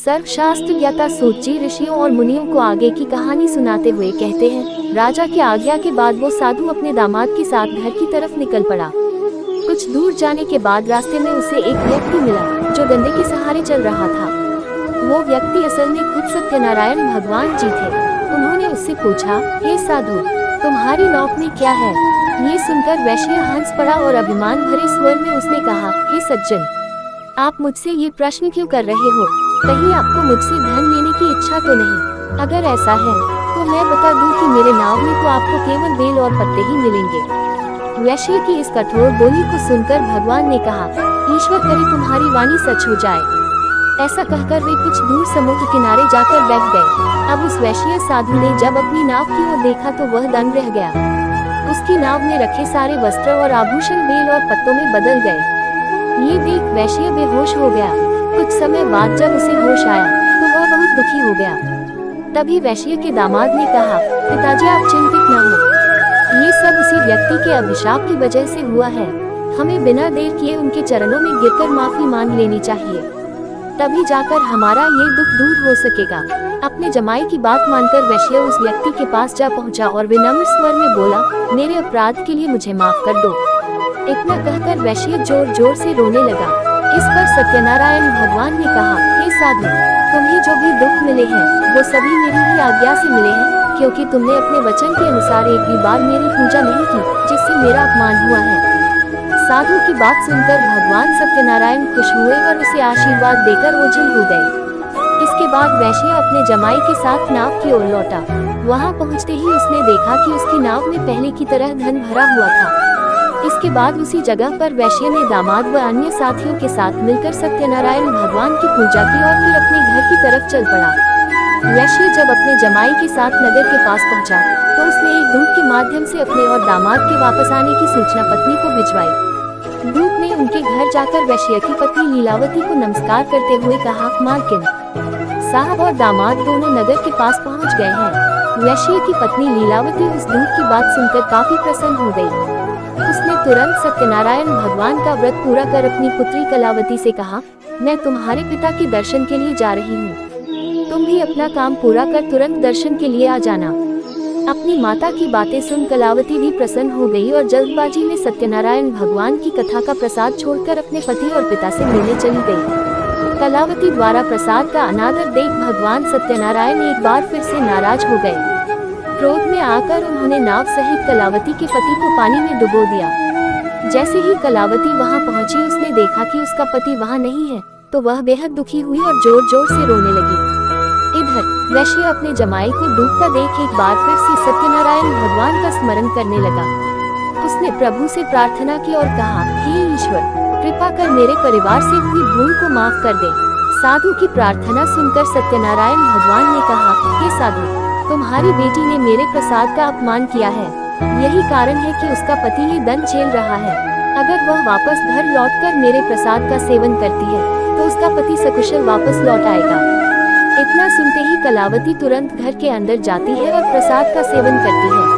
सर्वशास्त्र ज्ञाता सूतजी ऋषियों और मुनियों को आगे की कहानी सुनाते हुए कहते हैं, राजा की आज्ञा के बाद वो साधु अपने दामाद के साथ घर की तरफ निकल पड़ा। कुछ दूर जाने के बाद रास्ते में उसे एक व्यक्ति मिला जो डंडे के सहारे चल रहा था। वो व्यक्ति असल में खुद सत्यनारायण भगवान जी थे। उन्होंने उससे पूछा, हे साधु, तुम्हारी नौक में क्या है? ये सुनकर वैश्य हंस पड़ा और अभिमान भरे स्वर में उसने कहा, हे सज्जन, आप मुझसे ये प्रश्न क्यों कर रहे हो? कहीं आपको मुझसे धन लेने की इच्छा तो नहीं? अगर ऐसा है तो मैं बता दूं कि मेरे नाव में तो आपको केवल बेल और पत्ते ही मिलेंगे। वैश्य की इस कठोर बोली को सुनकर भगवान ने कहा, ईश्वर करे तुम्हारी वाणी सच हो जाए। ऐसा कहकर वे कुछ दूर समुद्र किनारे जाकर बैठ गए। अब उस वैश्य साधु ने जब अपनी नाव की ओर देखा तो वह दंग रह गया। उसकी नाव में रखे सारे वस्त्र और आभूषण बेल और पत्तों में बदल गए। ये देख वैश्य बेहोश हो गया। कुछ समय बाद जब उसे होश आया तो वह बहुत दुखी हो गया। तभी वैश्य के दामाद ने कहा, पिताजी आप चिंतित न हो, ये सब उसी व्यक्ति के अभिशाप की वजह से हुआ है। हमें बिना देर किए उनके चरणों में गिरकर माफी मांग लेनी चाहिए, तभी जाकर हमारा ये दुख दूर हो सकेगा। अपने जमाई की बात मानकर वैश्य उस व्यक्ति के पास जा पहुंचा और विनम्र स्वर में बोला, मेरे अपराध के लिए मुझे माफ कर दो। इतना कहकर वैश्य जोर जोर से रोने लगा। इस पर सत्यनारायण भगवान ने कहा, हे साधु, तुम्हें जो भी दुख मिले हैं वो सभी मेरी ही आज्ञा से मिले हैं, क्योंकि तुमने अपने वचन के अनुसार एक भी बार मेरी पूजा नहीं की, जिससे मेरा अपमान हुआ है। साधु की बात सुनकर भगवान सत्यनारायण खुश हुए और उसे आशीर्वाद देकर ओझल हो गए। इसके बाद वैश्य अपने जमाई के साथ नाव की ओर लौटा। वहां पहुंचते ही उसने देखा कि उसकी नाव में पहले की तरह धन भरा हुआ था। इसके बाद उसी जगह पर वैश्य ने दामाद व अन्य साथियों के साथ मिलकर सत्यनारायण भगवान की पूजा की और फिर अपने घर की तरफ चल पड़ा। वैश्य जब अपने जमाई के साथ नगर के पास पहुंचा तो उसने एक दूत के माध्यम से अपने और दामाद के वापस आने की सूचना पत्नी को भिजवाई। दूत ने उनके घर जाकर वैश्य की पत्नी लीलावती को नमस्कार करते हुए कहा, मालकिन साहब और दामाद दोनों नगर के पास पहुंच गए हैं। वैश्य की पत्नी लीलावती उस दूत की बात सुनकर काफी प्रसन्न हो गई। उसने तुरंत सत्यनारायण भगवान का व्रत पूरा कर अपनी पुत्री कलावती से कहा, मैं तुम्हारे पिता के दर्शन के लिए जा रही हूँ, तुम भी अपना काम पूरा कर तुरंत दर्शन के लिए आ जाना। अपनी माता की बातें सुन कलावती भी प्रसन्न हो गई और जल्दबाजी में सत्यनारायण भगवान की कथा का प्रसाद छोड़कर अपने पति और पिता से मिलने चली गई। कलावती द्वारा प्रसाद का अनादर देख भगवान सत्यनारायण एक बार फिर से नाराज हो गए। क्रोध में आकर उन्होंने नाव सहित कलावती के पति को पानी में डुबो दिया। जैसे ही कलावती वहां पहुंची उसने देखा कि उसका पति वहां नहीं है तो वह बेहद दुखी हुई और जोर जोर से रोने लगी। इधर वैश्य अपने जमाई को डूबता देख एक बार फिर से सत्यनारायण भगवान का स्मरण करने लगा। उसने प्रभु से प्रार्थना की और कहा, हे ईश्वर, कृपा कर मेरे परिवार से हुई भूल को माफ कर दे। साधु की प्रार्थना सुनकर सत्यनारायण भगवान ने कहा, हे साधु, तुम्हारी बेटी ने मेरे प्रसाद का अपमान किया है। यही कारण है कि उसका पति ये दंड झेल रहा है। अगर वह वापस घर लौटकर मेरे प्रसाद का सेवन करती है तो उसका पति सकुशल वापस लौट आएगा। इतना सुनते ही कलावती तुरंत घर के अंदर जाती है और प्रसाद का सेवन करती है।